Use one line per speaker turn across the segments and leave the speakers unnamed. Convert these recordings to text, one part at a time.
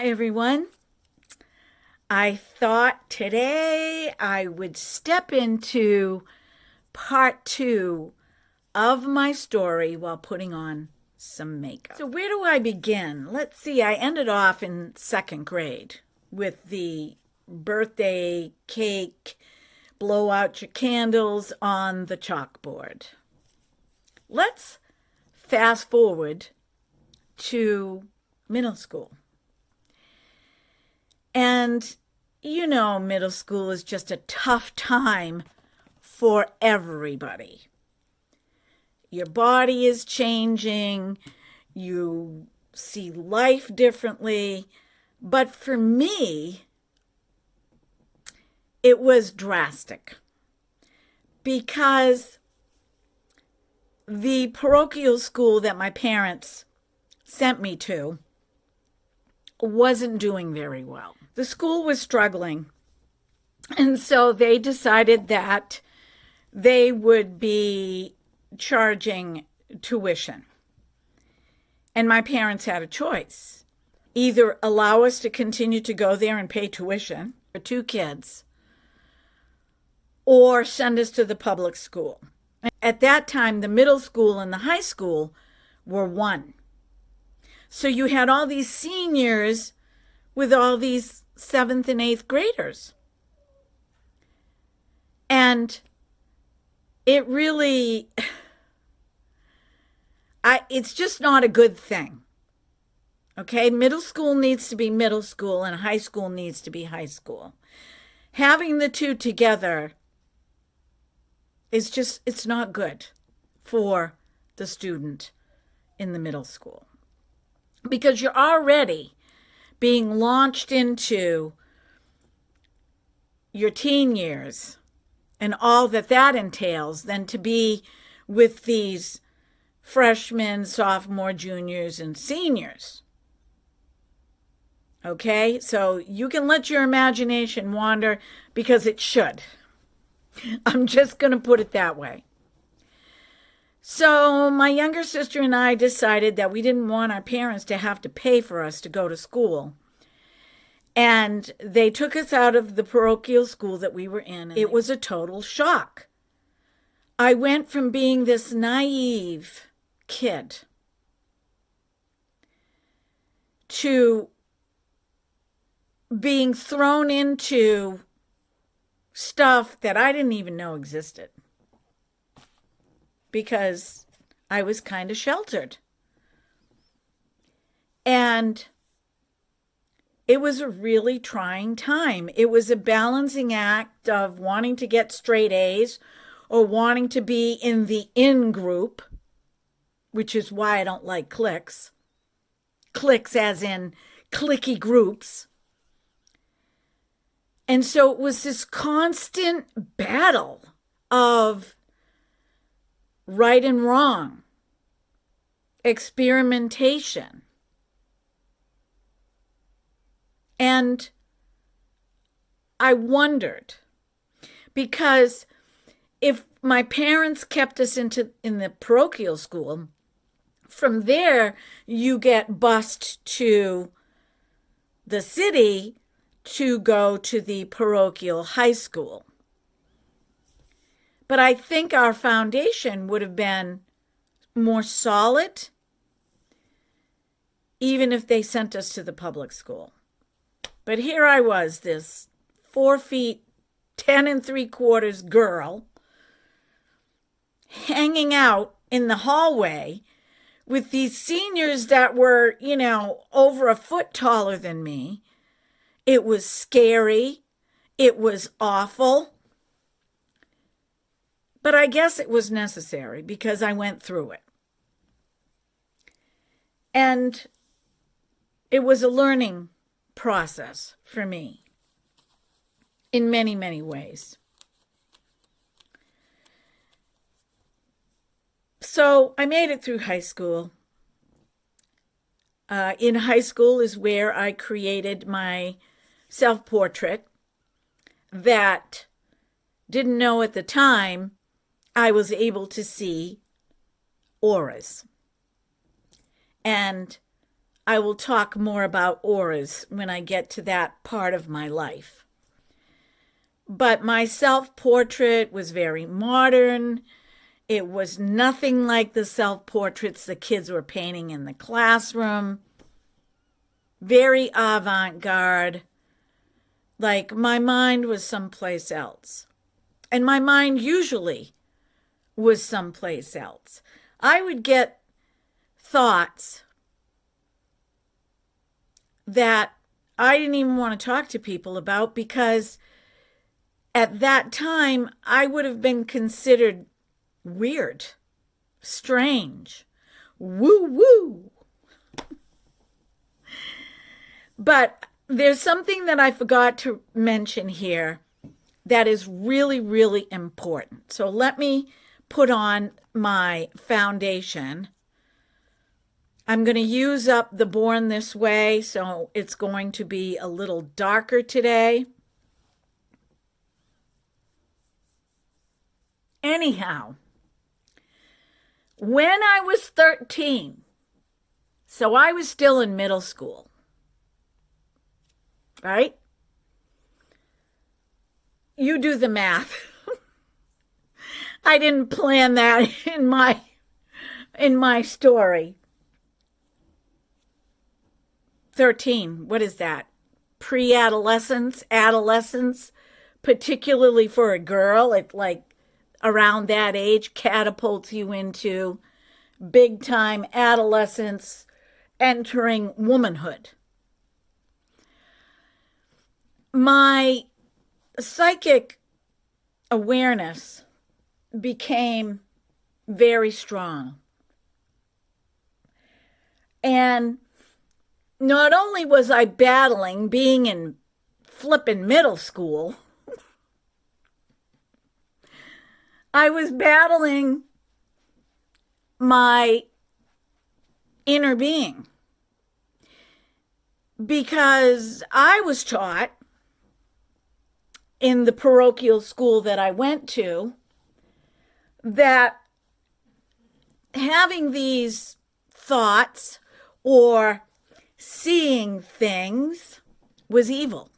Hi, everyone. I thought today I would step into part 2 of my story while putting on some makeup. So where do I begin? Let's see. I ended off in 2nd grade with the birthday cake, blow out your candles on the chalkboard. Let's fast forward to middle school. And you know, middle school is just a tough time for everybody. Your body is changing, you see life differently. But for me, it was drastic because the parochial school that my parents sent me to wasn't doing very well. The school was struggling, and so they decided that they would be charging tuition. And my parents had a choice. Either allow us to continue to go there and pay tuition for 2 kids, or send us to the public school. At that time, the middle school and the high school were one. So you had all these seniors with all these 7th and 8th graders. And it really, it's just not a good thing. Okay, middle school needs to be middle school and high school needs to be high school. Having the two together is just, it's not good for the student in the middle school. Because you're already being launched into your teen years and all that that entails, than to be with these freshmen, sophomore, juniors, and seniors. Okay, so you can let your imagination wander, because it should. I'm just going to put it that way. So my younger sister and I decided that we didn't want our parents to have to pay for us to go to school. And they took us out of the parochial school that we were in. It was a total shock. I went from being this naive kid to being thrown into stuff that I didn't even know existed, because I was kind of sheltered. And it was a really trying time. It was a balancing act of wanting to get straight A's or wanting to be in the in group, which is why I don't like cliques. Cliques as in cliquey groups. And so it was this constant battle of right and wrong, experimentation. And I wondered, because if my parents kept us in the parochial school, from there you get bused to the city to go to the parochial high school. But I think our foundation would have been more solid even if they sent us to the public school. But here I was, this 4 feet 10 3/4 girl, hanging out in the hallway with these seniors that were, over a foot taller than me. It was scary. It was awful. But I guess it was necessary because I went through it. And it was a learning process for me in many, many ways. So I made it through high school. In high school is where I created my self-portrait that didn't know at the time I was able to see auras. And I will talk more about auras when I get to that part of my life. But my self-portrait was very modern. It was nothing like the self-portraits the kids were painting in the classroom. Very avant-garde. Like my mind was someplace else. And my mind usually was someplace else. I would get thoughts that I didn't even want to talk to people about because at that time I would have been considered weird, strange, woo-woo. But there's something that I forgot to mention here that is really, really important. So let me put on my foundation. I'm going to use up the Born This Way, so it's going to be a little darker today. Anyhow, when I was 13, so I was still in middle school, right? You do the math. I didn't plan that in my story. 13, what is that? Pre-adolescence, adolescence, particularly for a girl at like around that age, catapults you into big time adolescence, entering womanhood. My psychic awareness became very strong. And not only was I battling being in flippin' middle school, I was battling my inner being because I was taught in the parochial school that I went to that having these thoughts or seeing things was evil.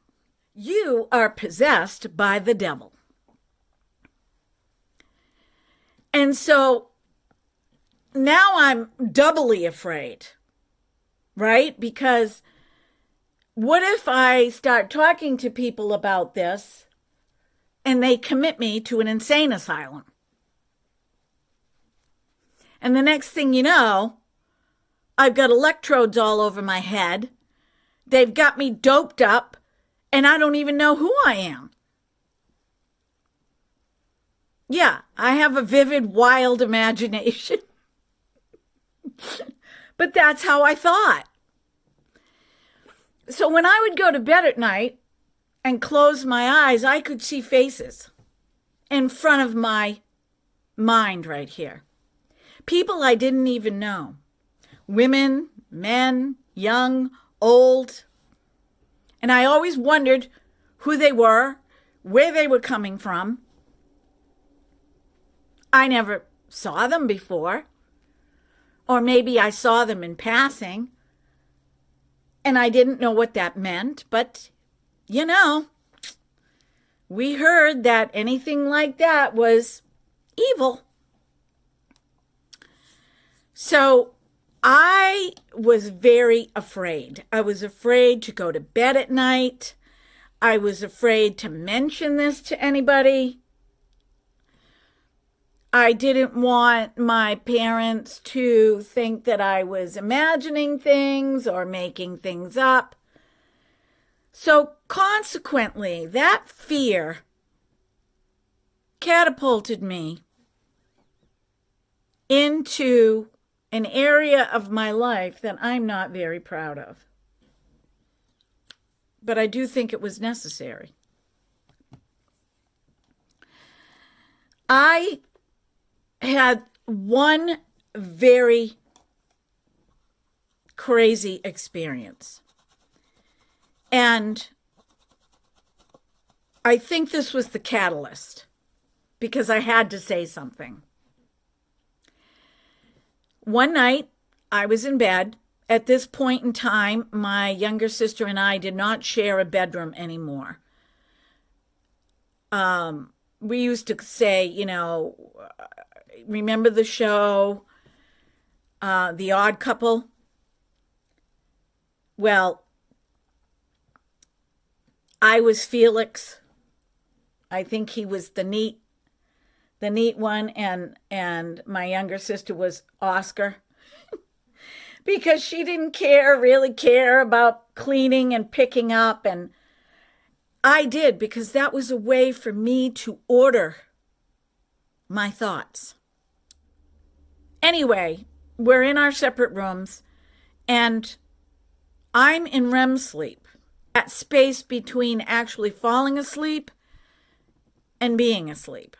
You are possessed by the devil. And so now I'm doubly afraid, right? Because what if I start talking to people about this and they commit me to an insane asylum? And the next thing you know, I've got electrodes all over my head. They've got me doped up, and I don't even know who I am. Yeah, I have a vivid, wild imagination. But that's how I thought. So when I would go to bed at night and close my eyes, I could see faces in front of my mind right here. People I didn't even know. Women, men, young, old. And I always wondered who they were, where they were coming from. I never saw them before. Or maybe I saw them in passing. And I didn't know what that meant. But, you know, we heard that anything like that was evil. So I was very afraid. I was afraid to go to bed at night. I was afraid to mention this to anybody. I didn't want my parents to think that I was imagining things or making things up. So consequently, that fear catapulted me into an area of my life that I'm not very proud of. But I do think it was necessary. I had one very crazy experience. And I think this was the catalyst because I had to say something. One night, I was in bed at this point in time, my younger sister and I did not share a bedroom anymore. We used to say, remember the show, The Odd Couple? Well, I was Felix. I think he was the neat one, and my younger sister was Oscar. Because she didn't really care about cleaning and picking up, and I did, because that was a way for me to order my thoughts. Anyway, we're in our separate rooms, and I'm in REM sleep, that space between actually falling asleep and being asleep.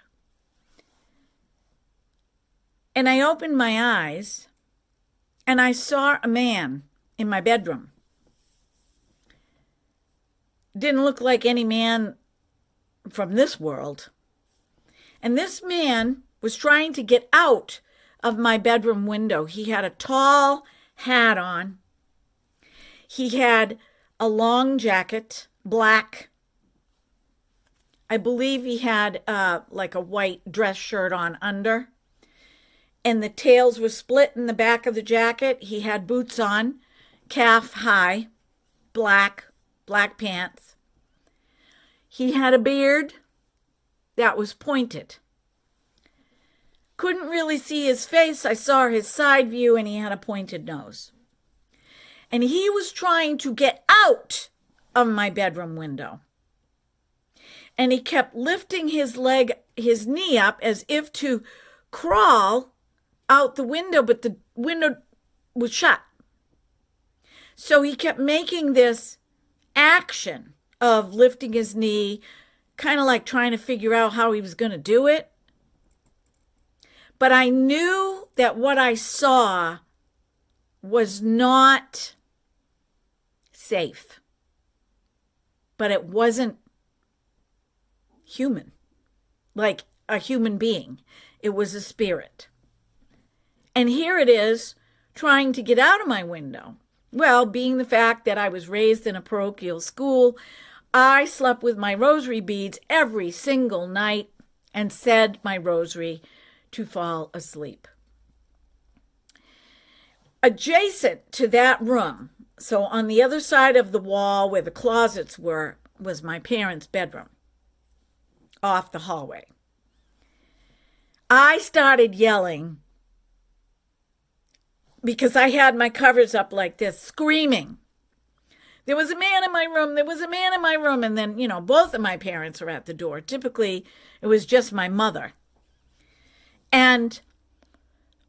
And I opened my eyes, and I saw a man in my bedroom. Didn't look like any man from this world. And this man was trying to get out of my bedroom window. He had a tall hat on. He had a long jacket, black. I believe he had like a white dress shirt on under. And the tails were split in the back of the jacket. He had boots on, calf high, black pants. He had a beard that was pointed. Couldn't really see his face. I saw his side view, and he had a pointed nose. And he was trying to get out of my bedroom window. And he kept lifting his knee up as if to crawl out the window, but the window was shut. So he kept making this action of lifting his knee, kind of like trying to figure out how he was going to do it. But I knew that what I saw was not safe. But it wasn't human, like a human being. It was a spirit. And here it is, trying to get out of my window. Well, being the fact that I was raised in a parochial school, I slept with my rosary beads every single night and said my rosary to fall asleep. Adjacent to that room, so on the other side of the wall where the closets were, was my parents' bedroom, off the hallway. I started yelling, because I had my covers up like this, screaming. There was a man in my room. There was a man in my room. And then, both of my parents are at the door. Typically, it was just my mother. And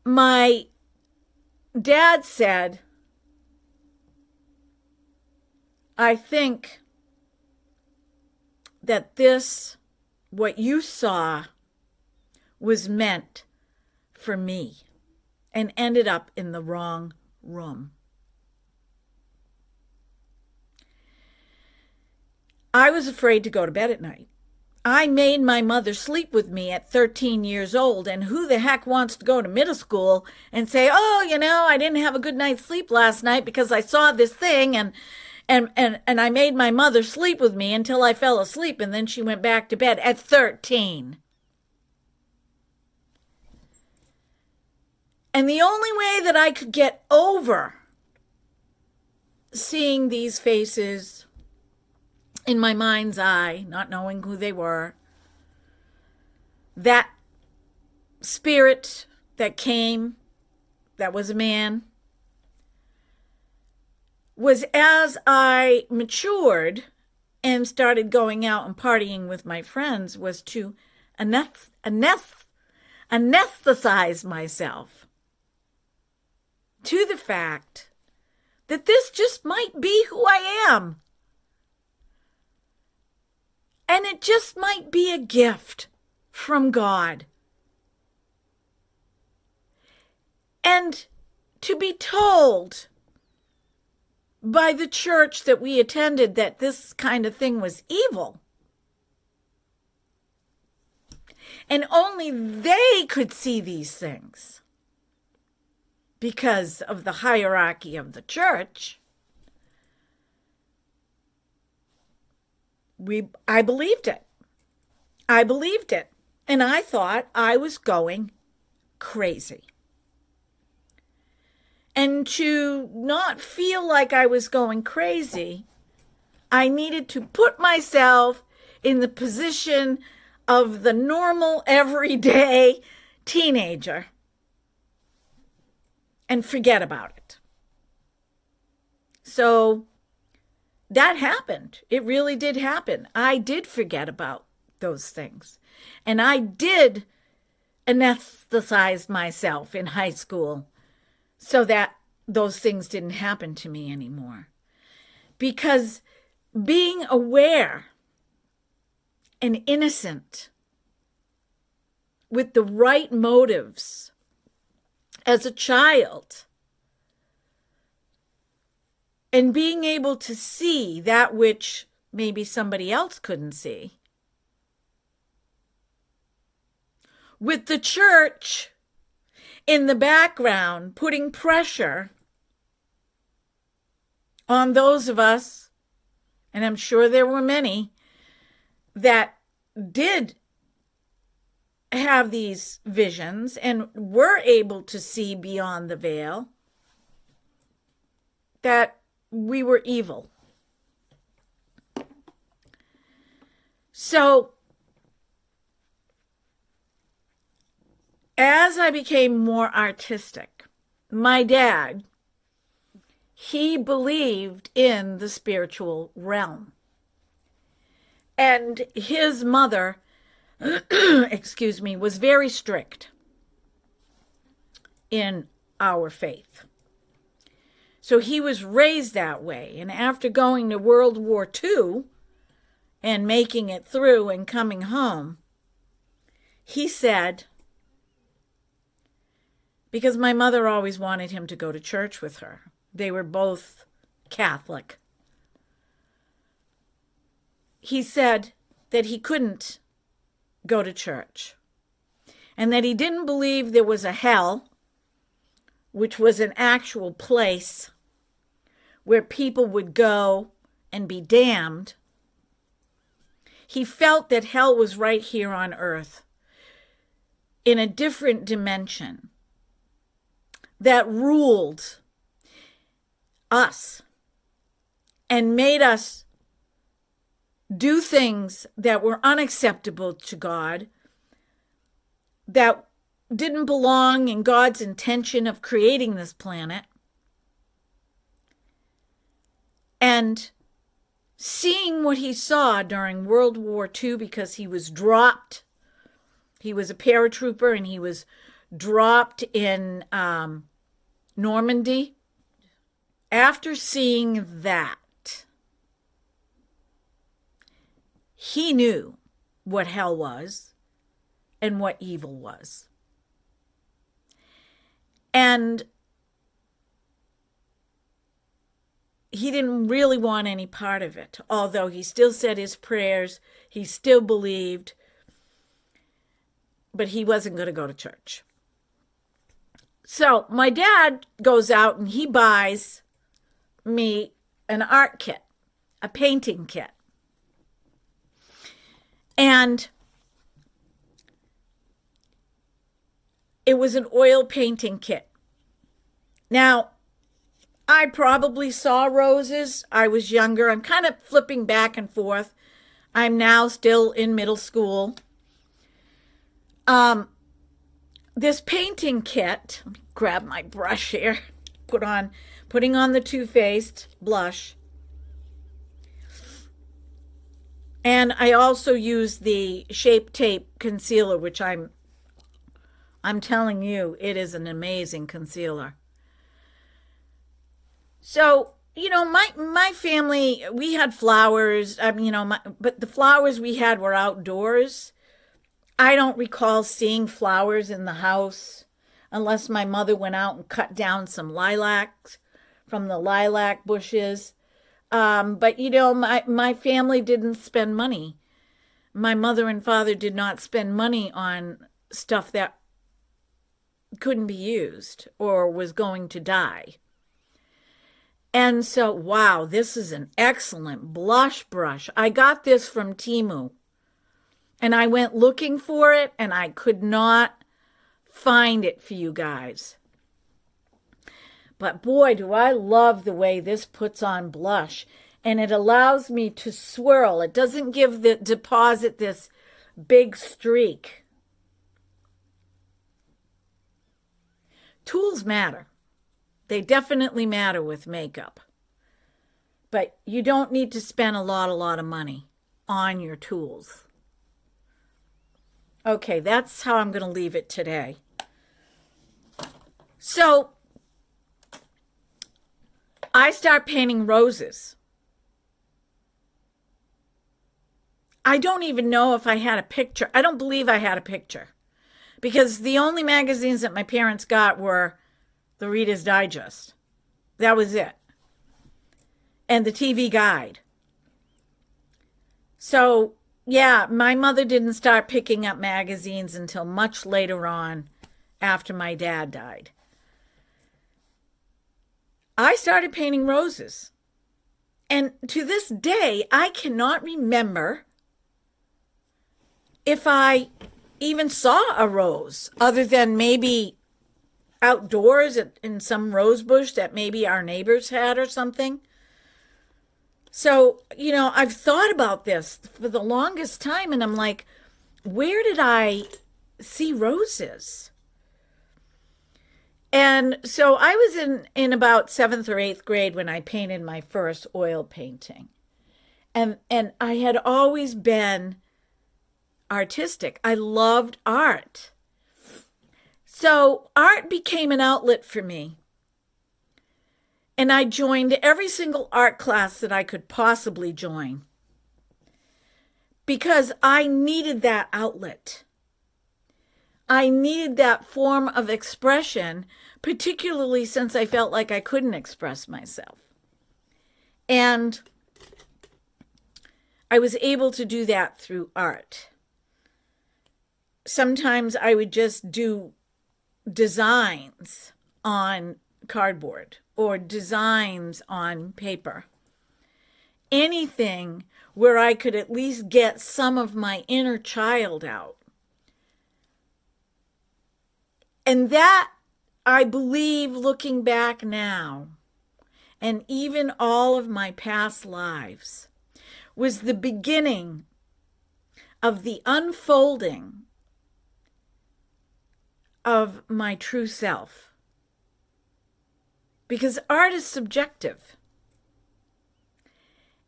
my dad said, I think that what you saw, was meant for me. And ended up in the wrong room. I was afraid to go to bed at night. I made my mother sleep with me at 13 years old, and who the heck wants to go to middle school and say, I didn't have a good night's sleep last night because I saw this thing and I made my mother sleep with me until I fell asleep, and then she went back to bed at 13. And the only way that I could get over seeing these faces in my mind's eye, not knowing who they were, that spirit that came, that was a man, was as I matured and started going out and partying with my friends, was to anesthetize myself to the fact that this just might be who I am. And it just might be a gift from God. And to be told by the church that we attended that this kind of thing was evil. And only they could see these things. because of the hierarchy of the church, I believed it. I believed it. And I thought I was going crazy. And to not feel like I was going crazy, I needed to put myself in the position of the normal, everyday teenager and forget about it. So that happened. It really did happen. I did forget about those things. And I did anesthetize myself in high school so that those things didn't happen to me anymore. Because being aware and innocent with the right motives as a child and being able to see that which maybe somebody else couldn't see, with the church in the background putting pressure on those of us, and I'm sure there were many, that did have these visions and were able to see beyond the veil, that we were evil. So, as I became more artistic, my dad, he believed in the spiritual realm. And his mother, excuse me, was very strict in our faith. So he was raised that way. And after going to World War II and making it through and coming home, he said, because my mother always wanted him to go to church with her. They were both Catholic. He said that he couldn't go to church and that he didn't believe there was a hell, which was an actual place where people would go and be damned. He felt that hell was right here on earth in a different dimension that ruled us and made us do things that were unacceptable to God, that didn't belong in God's intention of creating this planet. And seeing what he saw during World War II, because he was dropped, he was a paratrooper and he was dropped in Normandy. After seeing that, he knew what hell was and what evil was. And he didn't really want any part of it, although he still said his prayers, he still believed, but he wasn't going to go to church. So my dad goes out and he buys me an art kit, a painting kit. And it was an oil painting kit. Now, I probably saw roses. I was younger. I'm kind of flipping back and forth. I'm now still in middle school. This painting kit, let me grab my brush here, putting on the Too Faced blush. And I also use the Shape Tape concealer, which I'm telling you, it is an amazing concealer. So, my family, we had flowers, but the flowers we had were outdoors. I don't recall seeing flowers in the house unless my mother went out and cut down some lilacs from the lilac bushes. But my family didn't spend money. My mother and father did not spend money on stuff that couldn't be used or was going to die. And so, wow, this is an excellent blush brush. I got this from TEMU, and I went looking for it, and I could not find it for you guys. But boy, do I love the way this puts on blush, and it allows me to swirl. It doesn't give the deposit this big streak. Tools matter. They definitely matter with makeup. But you don't need to spend a lot of money on your tools. Okay, that's how I'm going to leave it today. So, I start painting roses. I don't even know if I had a picture. I don't believe I had a picture. Because the only magazines that my parents got were the Reader's Digest. That was it. And the TV Guide. So, yeah, my mother didn't start picking up magazines until much later on after my dad died. I started painting roses. And to this day, I cannot remember if I even saw a rose other than maybe outdoors in some rose bush that maybe our neighbors had or something. So, I've thought about this for the longest time, and I'm like, where did I see roses? And so I was in about 7th or 8th grade when I painted my first oil painting. And I had always been artistic. I loved art. So art became an outlet for me. And I joined every single art class that I could possibly join because I needed that outlet. I needed that form of expression, particularly since I felt like I couldn't express myself. And I was able to do that through art. Sometimes I would just do designs on cardboard or designs on paper. Anything where I could at least get some of my inner child out. And that, I believe, looking back now, and even all of my past lives, was the beginning of the unfolding of my true self. Because art is subjective.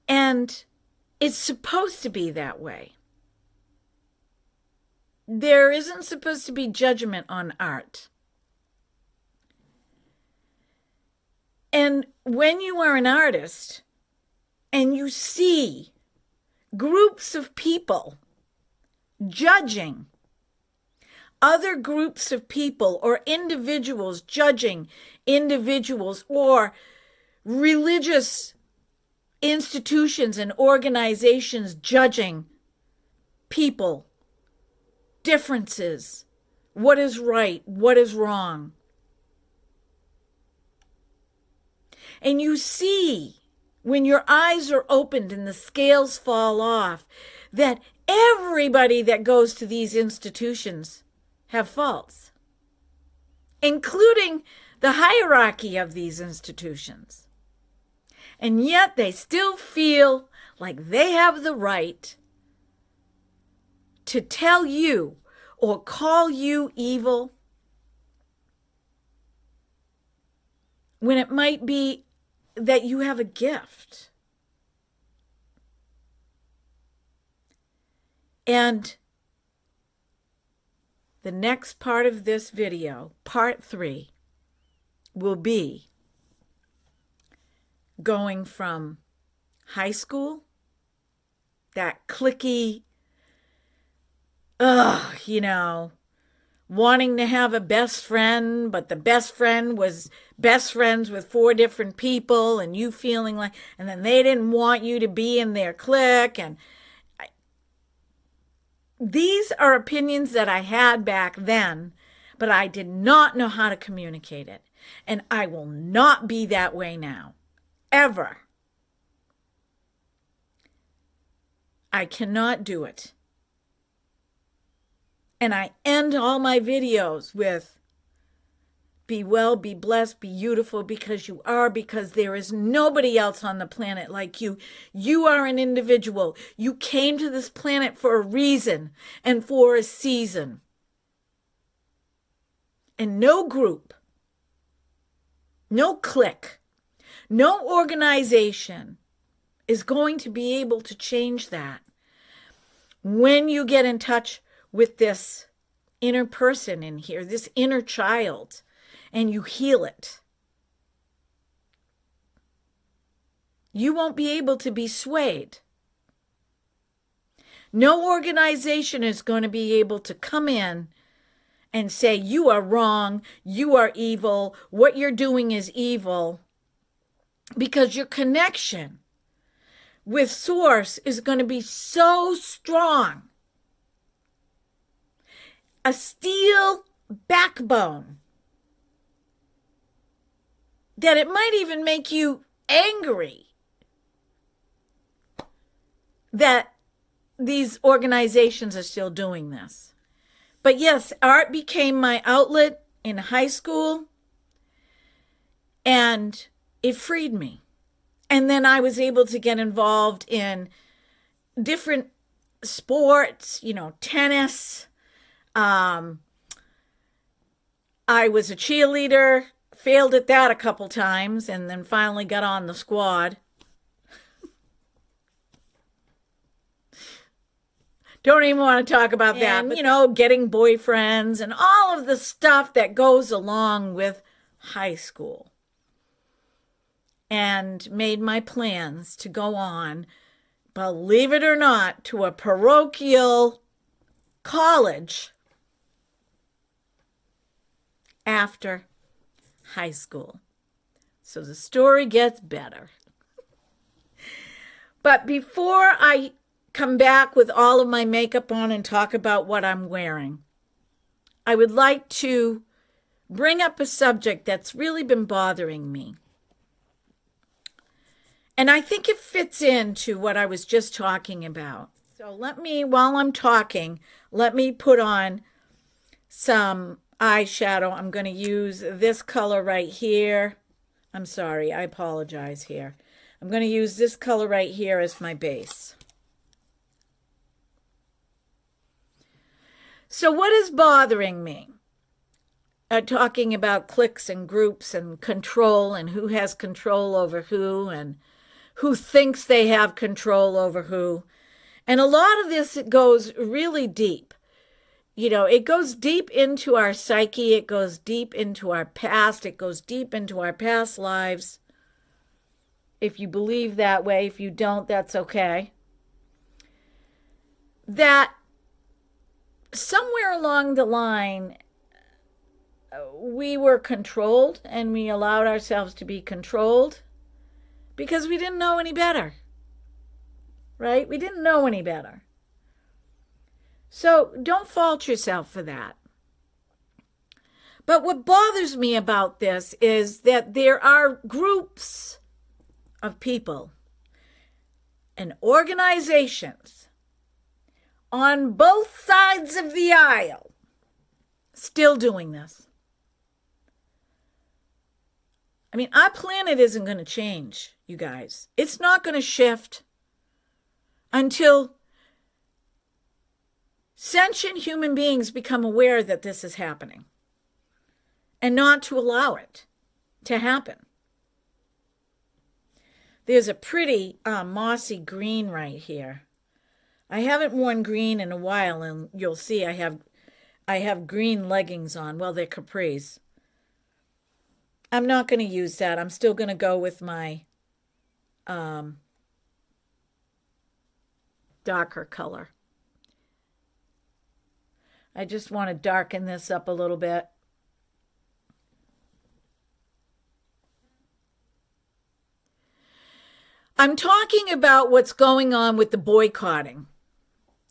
And it's supposed to be that way. There isn't supposed to be judgment on art. And when you are an artist and you see groups of people judging other groups of people or individuals judging individuals or religious institutions and organizations judging people, differences, what is right, what is wrong. And you see, when your eyes are opened and the scales fall off, that everybody that goes to these institutions have faults, including the hierarchy of these institutions. And yet they still feel like they have the right to tell you or call you evil when it might be that you have a gift. And the next part of this video, part 3, will be going from high school, that cliquey, wanting to have a best friend, but the best friend was best friends with 4 different people, and you feeling like, and then they didn't want you to be in their clique. And these are opinions that I had back then, but I did not know how to communicate it. And I will not be that way now, ever. I cannot do it. And I end all my videos with, be well, be blessed, be beautiful, because you are, because there is nobody else on the planet like you. You are an individual. You came to this planet for a reason and for a season. And no group, no clique, no organization is going to be able to change that when you get in touch with this inner person in here, this inner child, and you heal it. You won't be able to be swayed. No organization is going to be able to come in and say, you are wrong, you are evil, what you're doing is evil, because your connection with Source is going to be so strong. A steel backbone that it might even make you angry that these organizations are still doing this. But yes, art became my outlet in high school, and it freed me. And then I was able to get involved in different sports, tennis. I was a cheerleader, failed at that a couple times, and then finally got on the squad. Don't even want to talk about that. But, getting boyfriends and all of the stuff that goes along with high school. And made my plans to go on, believe it or not, to a parochial college after high school. So the story gets better. But before I come back with all of my makeup on and talk about what I'm wearing, I would like to bring up a subject that's really been bothering me. And I think it fits into what I was just talking about. So while I'm talking, let me put on some eyeshadow. I'm going to use this color right here. I'm sorry, I apologize here. I'm going to use this color right here as my base. So what is bothering me? Talking about cliques and groups and control and who has control over who and who thinks they have control over who. And a lot of this, it goes really deep. It goes deep into our psyche. It goes deep into our past. It goes deep into our past lives. If you believe that way, if you don't, that's okay. That somewhere along the line, we were controlled and we allowed ourselves to be controlled because we didn't know any better, right? We didn't know any better. So don't fault yourself for that. But what bothers me about this is that there are groups of people and organizations on both sides of the aisle still doing this. I mean, our planet isn't going to change, you guys. It's not going to shift until sentient human beings become aware that this is happening and not to allow it to happen. There's a pretty mossy green right here. I haven't worn green in a while, and you'll see I have green leggings on. Well, they're capris. I'm not going to use that. I'm still going to go with my darker color. I just want to darken this up a little bit. I'm talking about what's going on with the boycotting.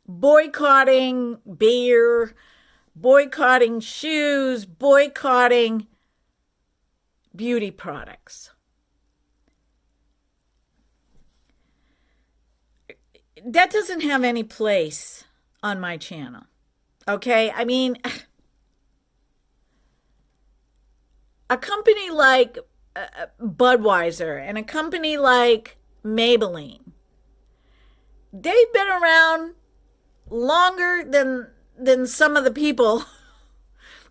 Boycotting beer, boycotting shoes, boycotting beauty products. That doesn't have any place on my channel. Okay? I mean, a company like Budweiser and a company like Maybelline, they've been around longer than some of the people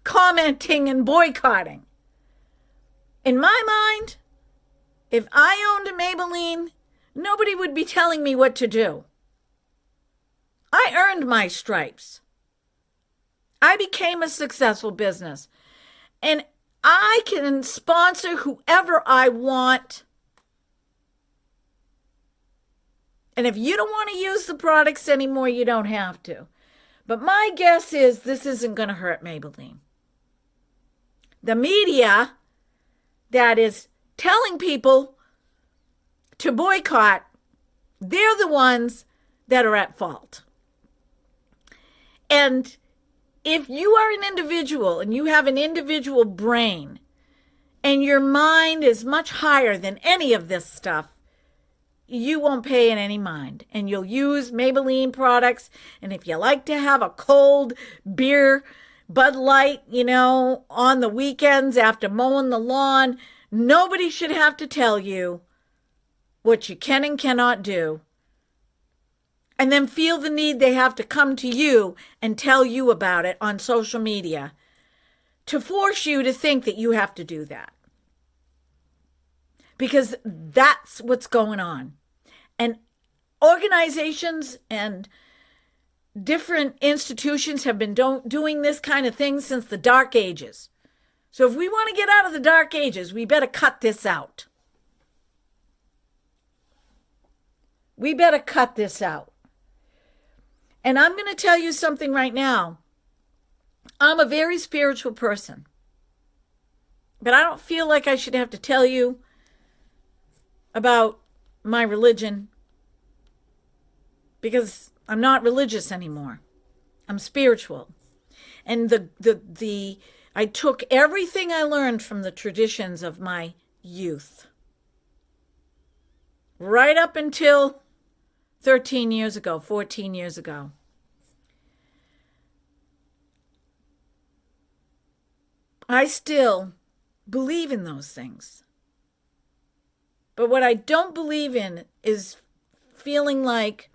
commenting and boycotting. In my mind, if I owned a Maybelline, nobody would be telling me what to do. I earned my stripes. I became a successful business. And I can sponsor whoever I want. And if you don't want to use the products anymore, you don't have to. But my guess is this isn't going to hurt Maybelline. The media that is telling people to boycott, they're the ones that are at fault. And if you are an individual and you have an individual brain and your mind is much higher than any of this stuff, you won't pay it any mind. And you'll use Maybelline products. And if you like to have a cold beer, Bud Light, on the weekends after mowing the lawn, nobody should have to tell you what you can and cannot do. And then feel the need they have to come to you and tell you about it on social media to force you to think that you have to do that. Because that's what's going on. And organizations and different institutions have been doing this kind of thing since the Dark Ages. So if we want to get out of the Dark Ages, we better cut this out. We better cut this out. And I'm going to tell you something right now. I'm a very spiritual person. But I don't feel like I should have to tell you about my religion because I'm not religious anymore. I'm spiritual. And I took everything I learned from the traditions of my youth. Right up until 13 years ago, 14 years ago. I still believe in those things. But what I don't believe in is feeling like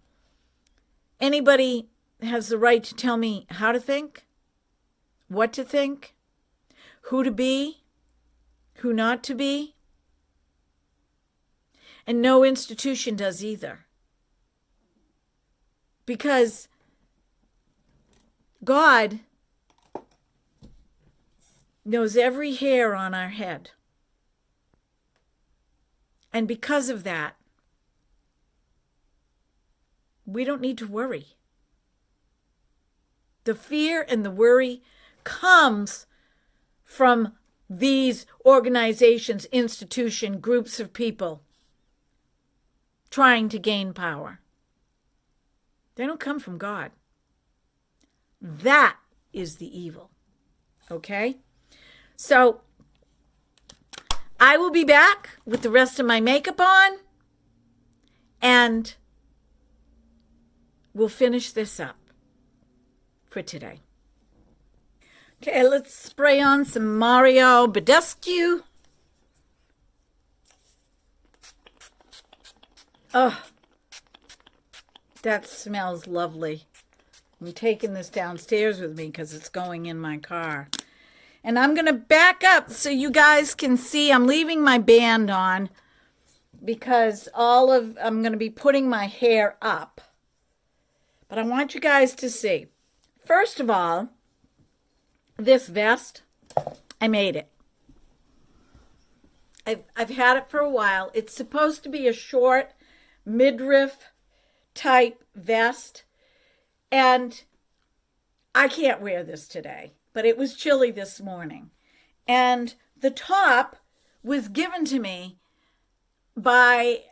anybody has the right to tell me how to think, what to think, who to be, who not to be. And no institution does either. Because God knows every hair on our head. And because of that, we don't need to worry. The fear and the worry comes from these organizations, institutions, groups of people trying to gain power. They don't come from God. That is the evil. Okay? So, I will be back with the rest of my makeup on, and we'll finish this up for today. Okay, let's spray on some Mario Badescu. Oh, that smells lovely. I'm taking this downstairs with me because it's going in my car. And I'm going to back up so you guys can see. I'm leaving my band on because I'm going to be putting my hair up. But I want you guys to see. First of all, this vest, I made it. I've had it for a while. It's supposed to be a short midriff type vest. And I can't wear this today. But it was chilly this morning. And the top was given to me by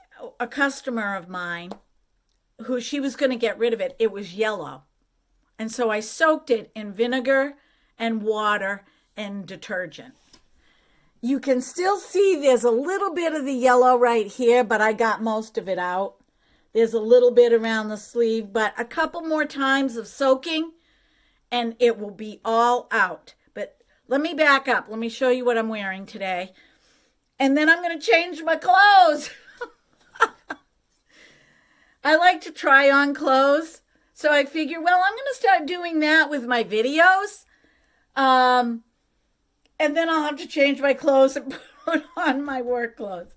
a customer of mine who she was going to get rid of it. It was yellow. And so I soaked it in vinegar and water and detergent. You can still see there's a little bit of the yellow right here, but I got most of it out. There's a little bit around the sleeve, but a couple more times of soaking and it will be all out. But let me back up. Let me show you what I'm wearing today. And then I'm going to change my clothes. I like to try on clothes. So I figure, well, I'm going to start doing that with my videos. And then I'll have to change my clothes and put on my work clothes.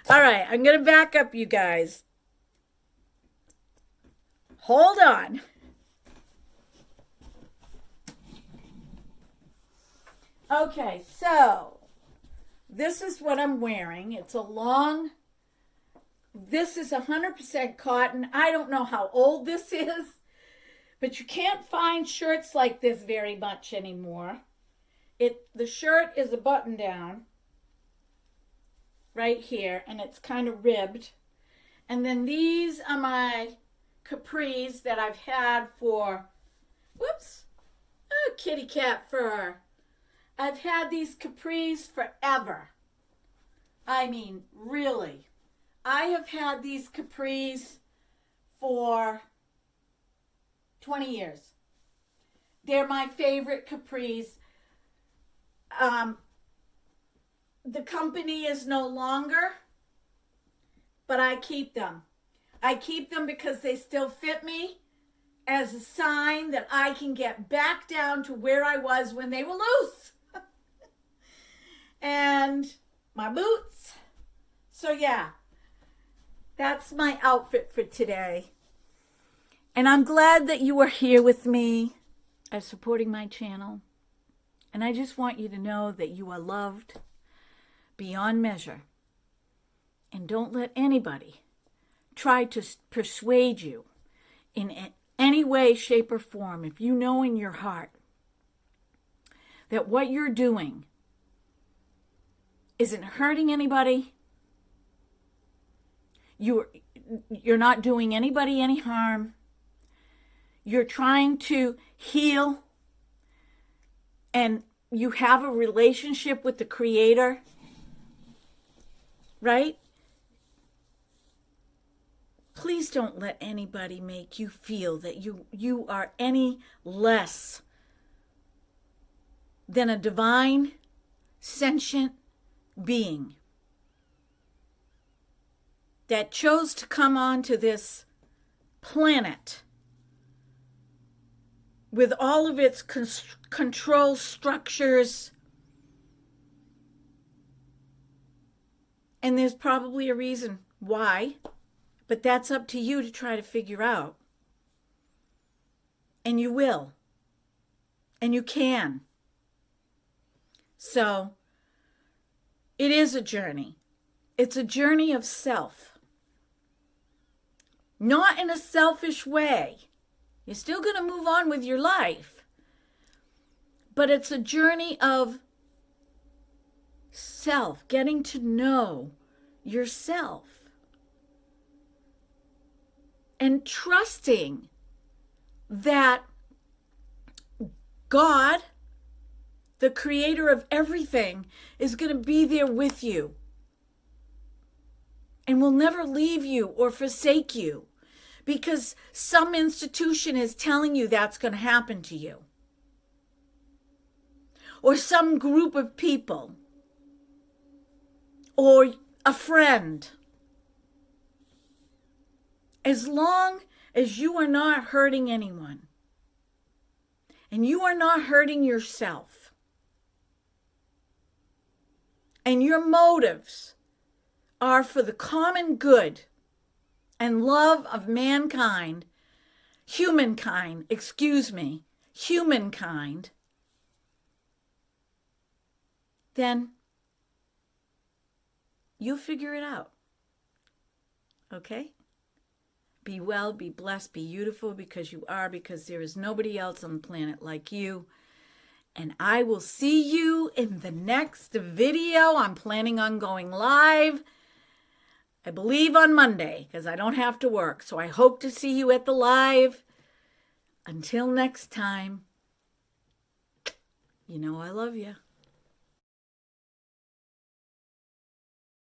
All right, I'm going to back up, you guys. Hold on. Okay, so this is what I'm wearing. It's a long, this is 100% cotton. I don't know how old this is, but you can't find shirts like this very much anymore. The shirt is a button down right here, and it's kind of ribbed. And then these are my capris that I've had for, whoops, oh, kitty cat fur. I've had these capris forever. I mean, really. I have had these capris for 20 years. They're my favorite capris. The company is no longer, but I keep them. I keep them because they still fit me as a sign that I can get back down to where I was when they were loose. And my boots. So yeah, that's my outfit for today. And I'm glad that you are here with me as supporting my channel. And I just want you to know that you are loved beyond measure. And don't let anybody try to persuade you in any way, shape, or form. If you know in your heart that what you're doing isn't hurting anybody, you're not doing anybody any harm, you're trying to heal, and you have a relationship with the Creator, right? Please don't let anybody make you feel that you are any less than a divine, sentient being that chose to come onto this planet with all of its control structures. And there's probably a reason why, but that's up to you to try to figure out. And you will. And you can. So, it is a journey. It's a journey of self. Not in a selfish way. You're still going to move on with your life. But it's a journey of self, getting to know yourself. And trusting that God, the Creator of everything, is going to be there with you and will never leave you or forsake you because some institution is telling you that's going to happen to you, or some group of people, or a friend. As long as you are not hurting anyone and you are not hurting yourself, and your motives are for the common good and love of humankind, then you'll figure it out. Okay? Be well, be blessed, be beautiful, because you are, because there is nobody else on the planet like you. And I will see you in the next video. I'm planning on going live, I believe, on Monday, because I don't have to work. So I hope to see you at the live. Until next time, You know I love you.